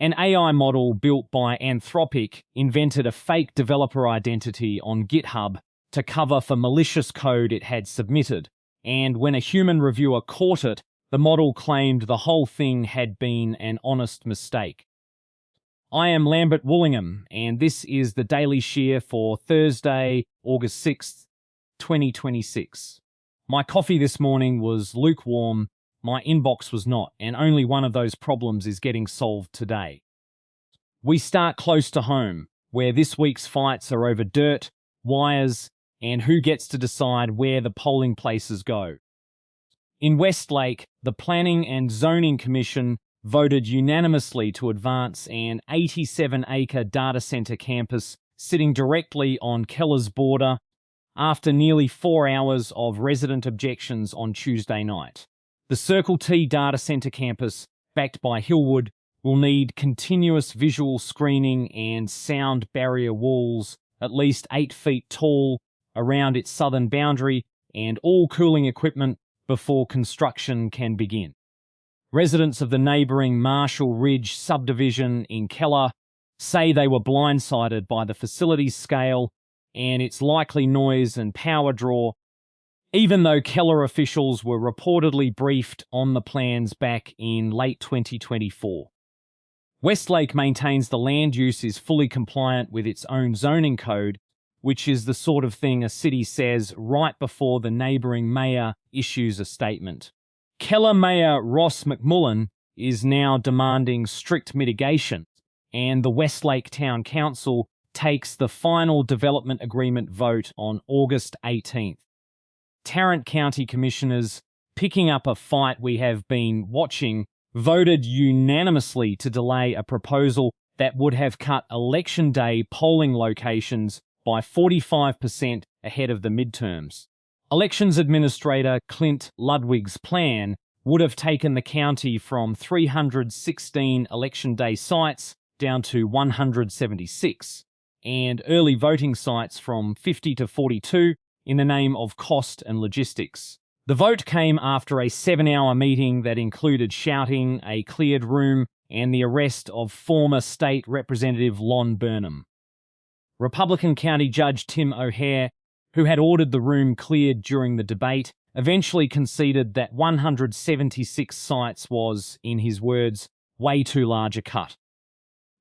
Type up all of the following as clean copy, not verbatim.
An AI model built by Anthropic invented a fake developer identity on GitHub to cover for malicious code it had submitted, and when a human reviewer caught it, the model claimed the whole thing had been an honest mistake. I am Lambert Woollingham, and this is the Daily Shear for Thursday, August 6th, 2026. My coffee this morning was lukewarm, my inbox was not, and only one of those problems is getting solved today. We start close to home, where this week's fights are over dirt, wires, and who gets to decide where the polling places go. In Westlake, the Planning and Zoning Commission voted unanimously to advance an 87-acre data center campus sitting directly on Keller's border after nearly 4 hours of resident objections on Tuesday night. The Circle T data center campus, backed by Hillwood, will need continuous visual screening and sound barrier walls at least 8 feet tall around its southern boundary and all cooling equipment before construction can begin. Residents of the neighbouring Marshall Ridge subdivision in Keller say they were blindsided by the facility's scale and its likely noise and power draw, even though Keller officials were reportedly briefed on the plans back in late 2024. Westlake maintains the land use is fully compliant with its own zoning code, which is the sort of thing a city says right before the neighbouring mayor issues a statement. Keller Mayor Ross McMullen is now demanding strict mitigation, and the Westlake Town Council takes the final development agreement vote on August 18th. Tarrant County Commissioners, picking up a fight we have been watching, voted unanimously to delay a proposal that would have cut Election Day polling locations by 45% ahead of the midterms. Elections Administrator Clint Ludwig's plan would have taken the county from 316 Election Day sites down to 176, and early voting sites from 50 to 42 in the name of cost and logistics. The vote came after a 7-hour meeting that included shouting, a cleared room, and the arrest of former State Representative Lon Burnham. Republican County Judge Tim O'Hare, who had ordered the room cleared during the debate, eventually conceded that 176 sites was, in his words, way too large a cut.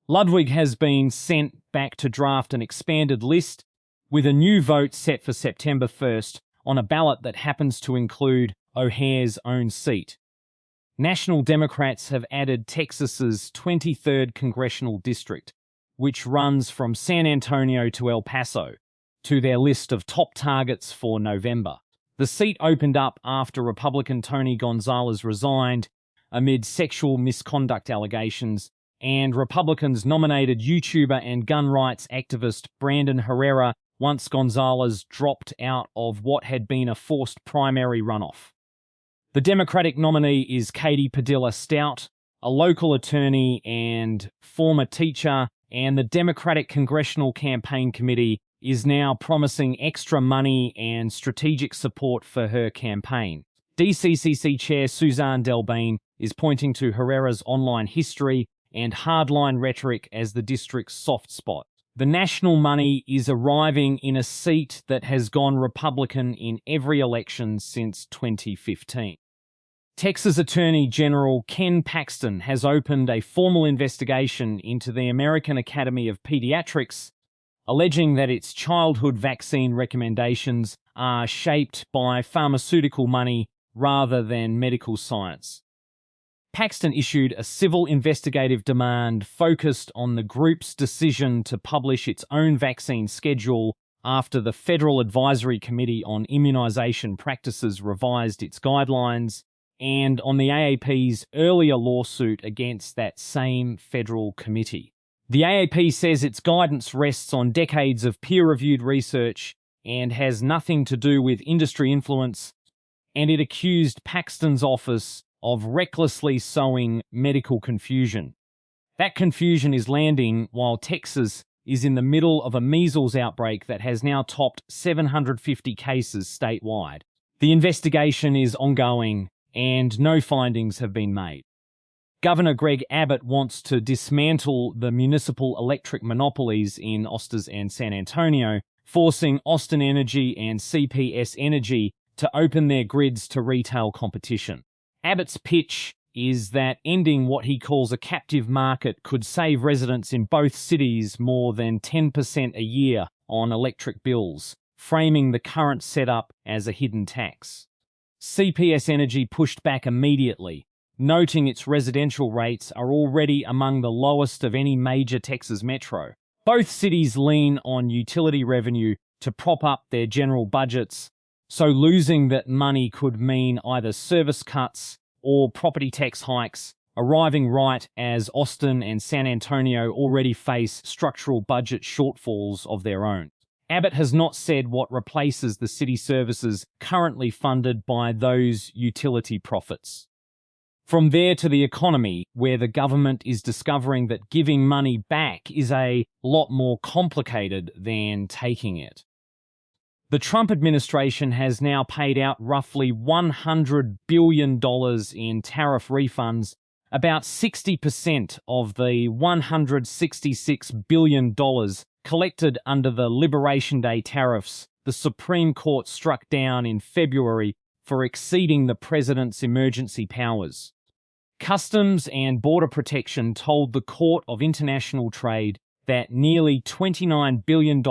Ludwig has been sent back to draft an expanded list, with a new vote set for September 1st on a ballot that happens to include O'Hare's own seat. National Democrats have added Texas's 23rd congressional district, which runs from San Antonio to El Paso, to their list of top targets for November. The seat opened up after Republican Tony Gonzalez resigned amid sexual misconduct allegations, and Republicans nominated YouTuber and gun rights activist Brandon Herrera once Gonzalez dropped out of what had been a forced primary runoff. The Democratic nominee is Katie Padilla Stout, a local attorney and former teacher, and the Democratic Congressional Campaign Committee is now promising extra money and strategic support for her campaign. DCCC Chair Suzanne Delbene is pointing to Herrera's online history and hardline rhetoric as the district's soft spot. The national money is arriving in a seat that has gone Republican in every election since 2015. Texas Attorney General Ken Paxton has opened a formal investigation into the American Academy of Pediatrics, alleging that its childhood vaccine recommendations are shaped by pharmaceutical money rather than medical science. Paxton issued a civil investigative demand focused on the group's decision to publish its own vaccine schedule after the Federal Advisory Committee on Immunization Practices revised its guidelines, and on the AAP's earlier lawsuit against that same federal committee. The AAP says its guidance rests on decades of peer-reviewed research and has nothing to do with industry influence, and it accused Paxton's office of recklessly sowing medical confusion. That confusion is landing while Texas is in the middle of a measles outbreak that has now topped 750 cases statewide. The investigation is ongoing and no findings have been made. Governor Greg Abbott wants to dismantle the municipal electric monopolies in Austin and San Antonio, forcing Austin Energy and CPS Energy to open their grids to retail competition. Abbott's pitch is that ending what he calls a captive market could save residents in both cities more than 10% a year on electric bills, framing the current setup as a hidden tax. CPS Energy pushed back immediately, noting its residential rates are already among the lowest of any major Texas metro. Both cities lean on utility revenue to prop up their general budgets, so losing that money could mean either service cuts or property tax hikes, arriving right as Austin and San Antonio already face structural budget shortfalls of their own. Abbott has not said what replaces the city services currently funded by those utility profits. From there to the economy, where the government is discovering that giving money back is a lot more complicated than taking it. The Trump administration has now paid out roughly $100 billion in tariff refunds, about 60% of the $166 billion collected under the Liberation Day tariffs the Supreme Court struck down in February for exceeding the president's emergency powers. Customs and Border Protection told the Court of International Trade that nearly $29 billion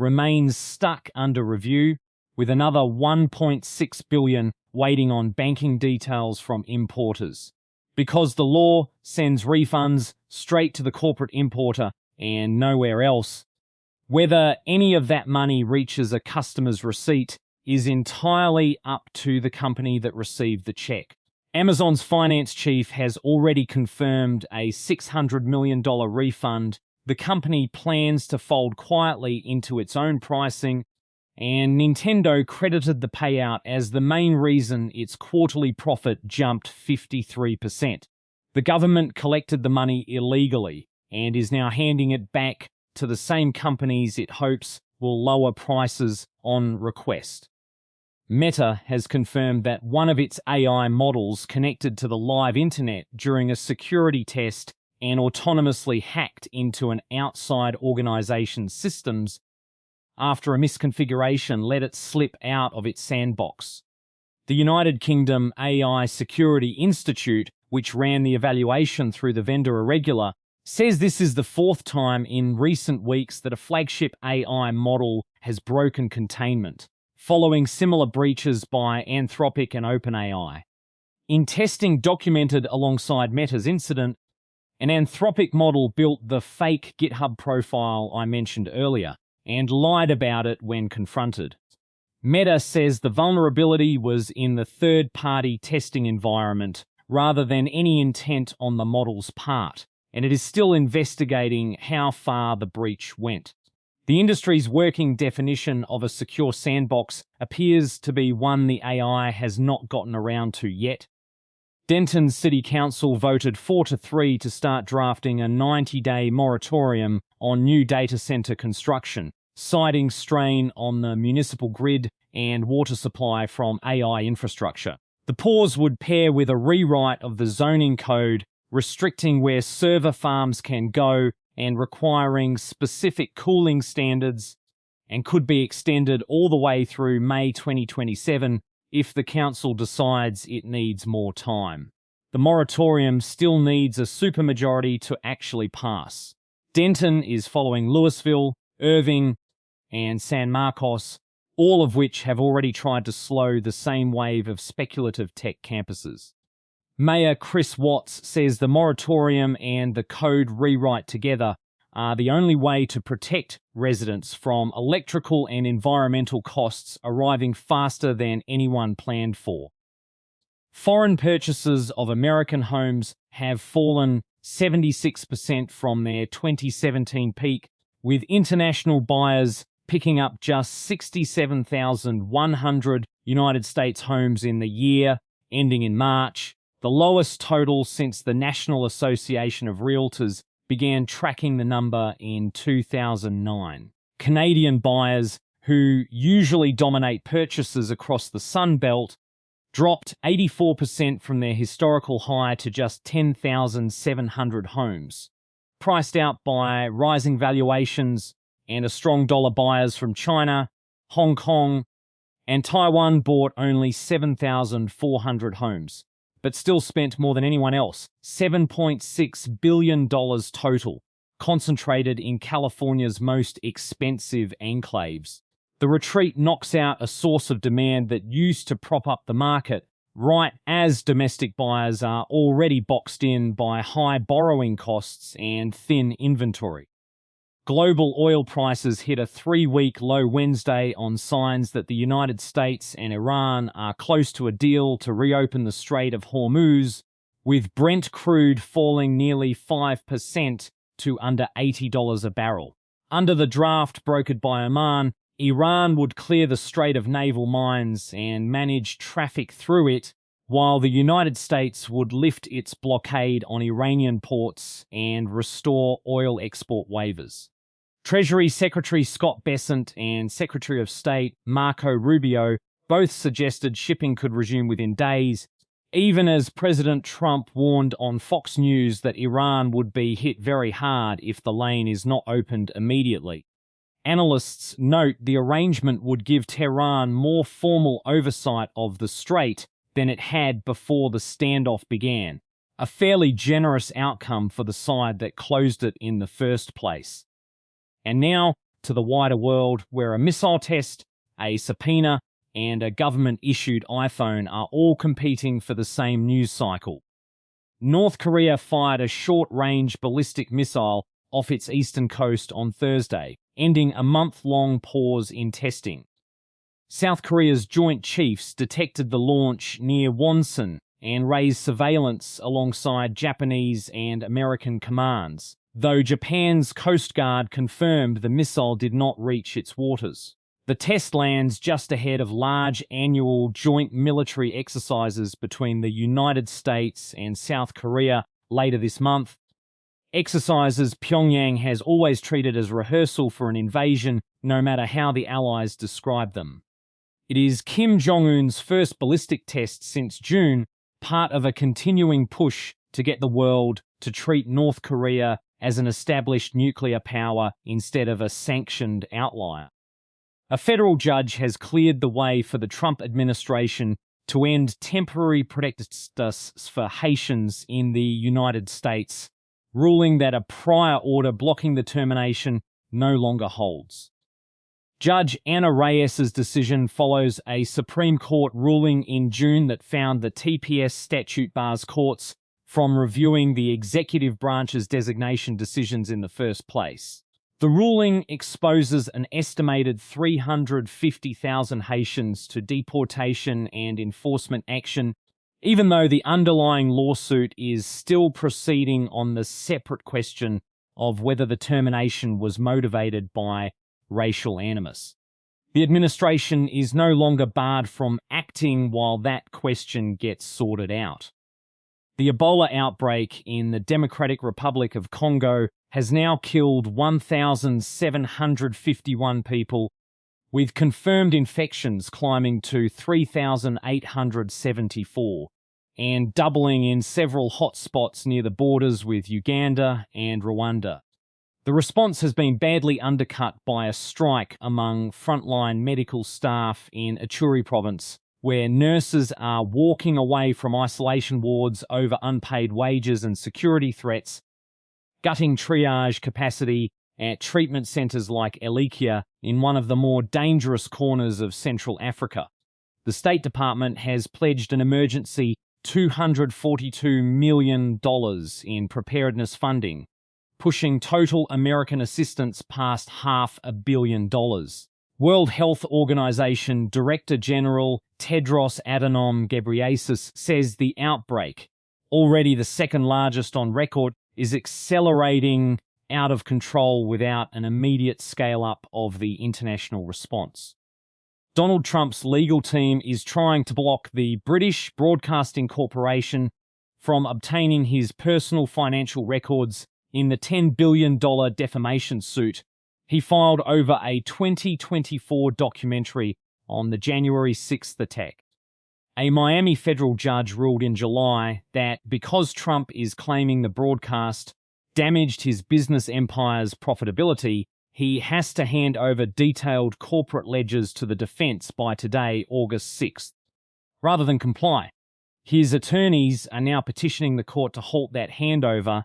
remains stuck under review, with another $1.6 billion waiting on banking details from importers. Because the law sends refunds straight to the corporate importer and nowhere else, whether any of that money reaches a customer's receipt is entirely up to the company that received the check. Amazon's finance chief has already confirmed a $600 million refund the company plans to fold quietly into its own pricing, and Nintendo credited the payout as the main reason its quarterly profit jumped 53%. The government collected the money illegally and is now handing it back to the same companies it hopes will lower prices on request. Meta has confirmed that one of its AI models connected to the live internet during a security test and autonomously hacked into an outside organization's systems after a misconfiguration let it slip out of its sandbox. The United Kingdom AI Security Institute, which ran the evaluation through the vendor irregular, says this is the fourth time in recent weeks that a flagship AI model has broken containment, following similar breaches by Anthropic and OpenAI. In testing documented alongside Meta's incident, an Anthropic model built the fake GitHub profile I mentioned earlier and lied about it when confronted. Meta says the vulnerability was in the third-party testing environment rather than any intent on the model's part, and it is still investigating how far the breach went. The industry's working definition of a secure sandbox appears to be one the AI has not gotten around to yet. Denton City Council voted 4-3 to start drafting a 90-day moratorium on new data center construction, citing strain on the municipal grid and water supply from AI infrastructure. The pause would pair with a rewrite of the zoning code, restricting where server farms can go and requiring specific cooling standards, and could be extended all the way through May 2027 if the council decides it needs more time. The moratorium still needs a supermajority to actually pass. Denton is following Louisville, Irving, and San Marcos, all of which have already tried to slow the same wave of speculative tech campuses. Mayor Chris Watts says the moratorium and the code rewrite together are the only way to protect residents from electrical and environmental costs arriving faster than anyone planned for. Foreign purchases of American homes have fallen 76% from their 2017 peak, with international buyers picking up just 67,100 United States homes in the year ending in March, the lowest total since the National Association of Realtors began tracking the number in 2009. Canadian buyers, who usually dominate purchases across the Sun Belt, dropped 84% from their historical high to just 10,700 homes. Priced out by rising valuations and a strong dollar, buyers from China, Hong Kong, and Taiwan bought only 7,400 homes, but still spent more than anyone else, $7.6 billion total, concentrated in California's most expensive enclaves. The retreat knocks out a source of demand that used to prop up the market, right as domestic buyers are already boxed in by high borrowing costs and thin inventory. Global oil prices hit a 3-week low Wednesday on signs that the United States and Iran are close to a deal to reopen the Strait of Hormuz, with Brent crude falling nearly 5% to under $80 a barrel. Under the draft brokered by Oman, Iran would clear the Strait of naval mines and manage traffic through it, while the United States would lift its blockade on Iranian ports and restore oil export waivers. Treasury Secretary Scott Bessent and Secretary of State Marco Rubio both suggested shipping could resume within days, even as President Trump warned on Fox News that Iran would be hit very hard if the lane is not opened immediately. Analysts note the arrangement would give Tehran more formal oversight of the strait than it had before the standoff began, a fairly generous outcome for the side that closed it in the first place. And now to the wider world, where a missile test, a subpoena, and a government-issued iPhone are all competing for the same news cycle. North Korea fired a short-range ballistic missile off its eastern coast on Thursday, ending a month-long pause in testing. South Korea's Joint Chiefs detected the launch near Wonsan and raised surveillance alongside Japanese and American commands, though Japan's Coast Guard confirmed the missile did not reach its waters. The test lands just ahead of large annual joint military exercises between the United States and South Korea later this month. Exercises Pyongyang has always treated as rehearsal for an invasion, no matter how the Allies describe them. It is Kim Jong-un's first ballistic test since June, part of a continuing push to get the world to treat North Korea as an established nuclear power instead of a sanctioned outlier. A federal judge has cleared the way for the Trump administration to end temporary protected status for Haitians in the United States, ruling that a prior order blocking the termination no longer holds. Judge Anna Reyes's decision follows a Supreme Court ruling in June that found the TPS statute bars courts from reviewing the executive branch's designation decisions in the first place. The ruling exposes an estimated 350,000 Haitians to deportation and enforcement action, even though the underlying lawsuit is still proceeding on the separate question of whether the termination was motivated by racial animus. The administration is no longer barred from acting while that question gets sorted out. The Ebola outbreak in the Democratic Republic of Congo has now killed 1,751 people, with confirmed infections climbing to 3,874, and doubling in several hotspots near the borders with Uganda and Rwanda. The response has been badly undercut by a strike among frontline medical staff in Ituri province, where nurses are walking away from isolation wards over unpaid wages and security threats, gutting triage capacity at treatment centres like Elikia in one of the more dangerous corners of Central Africa. The State Department has pledged an emergency $242 million in preparedness funding, pushing total American assistance past $500 million. World Health Organization Director General Tedros Adhanom Ghebreyesus says the outbreak, already the second largest on record, is accelerating out of control without an immediate scale-up of the international response. Donald Trump's legal team is trying to block the British Broadcasting Corporation from obtaining his personal financial records in the $10 billion defamation suit he filed over a 2024 documentary on the January 6th attack. A Miami federal judge ruled in July that because Trump is claiming the broadcast damaged his business empire's profitability, he has to hand over detailed corporate ledgers to the defense by today, August 6th, rather than comply. His attorneys are now petitioning the court to halt that handover,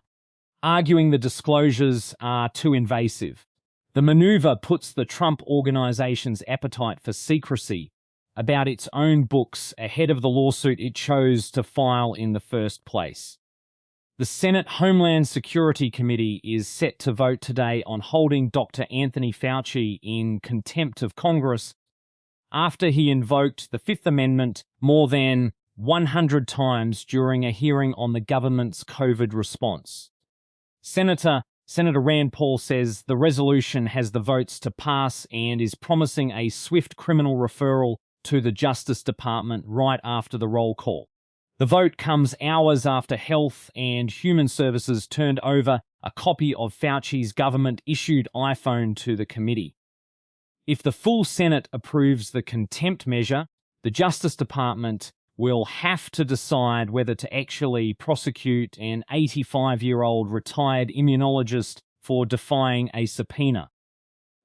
arguing the disclosures are too invasive. The maneuver puts the Trump organization's appetite for secrecy about its own books ahead of the lawsuit it chose to file in the first place. The Senate Homeland Security Committee is set to vote today on holding Dr. Anthony Fauci in contempt of Congress after he invoked the Fifth Amendment more than 100 times during a hearing on the government's COVID response. Senator Rand Paul says the resolution has the votes to pass and is promising a swift criminal referral to the Justice Department right after the roll call. The vote comes hours after Health and Human Services turned over a copy of Fauci's government-issued iPhone to the committee. If the full Senate approves the contempt measure, the Justice Department will have to decide whether to actually prosecute an 85-year-old retired immunologist for defying a subpoena.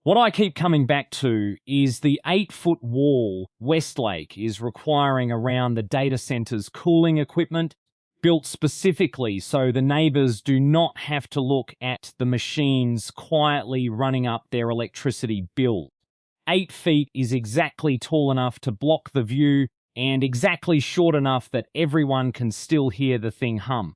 What I keep coming back to is the 8-foot wall Westlake is requiring around the data center's cooling equipment, built specifically so the neighbors do not have to look at the machines quietly running up their electricity bill. 8 feet is exactly tall enough to block the view and exactly short enough that everyone can still hear the thing hum.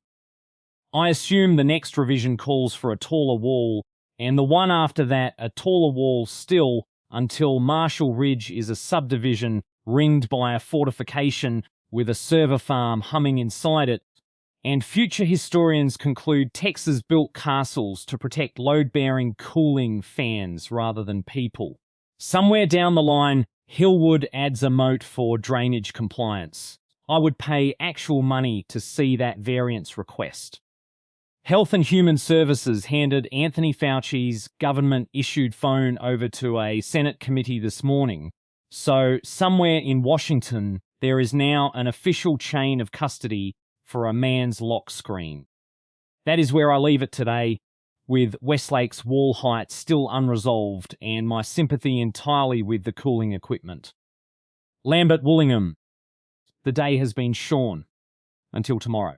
I assume the next revision calls for a taller wall, and the one after that a taller wall still, until Marshall Ridge is a subdivision ringed by a fortification with a server farm humming inside it, and future historians conclude Texas built castles to protect load-bearing cooling fans rather than people. Somewhere down the line, Hillwood adds a moat for drainage compliance. I would pay actual money to see that variance request. Health and Human Services handed Anthony Fauci's government-issued phone over to a Senate committee this morning. So somewhere in Washington, there is now an official chain of custody for a man's lock screen. That is where I leave it today, with Westlake's wall height still unresolved and my sympathy entirely with the cooling equipment. Lambert Woollingham, the day has been shorn. Until tomorrow.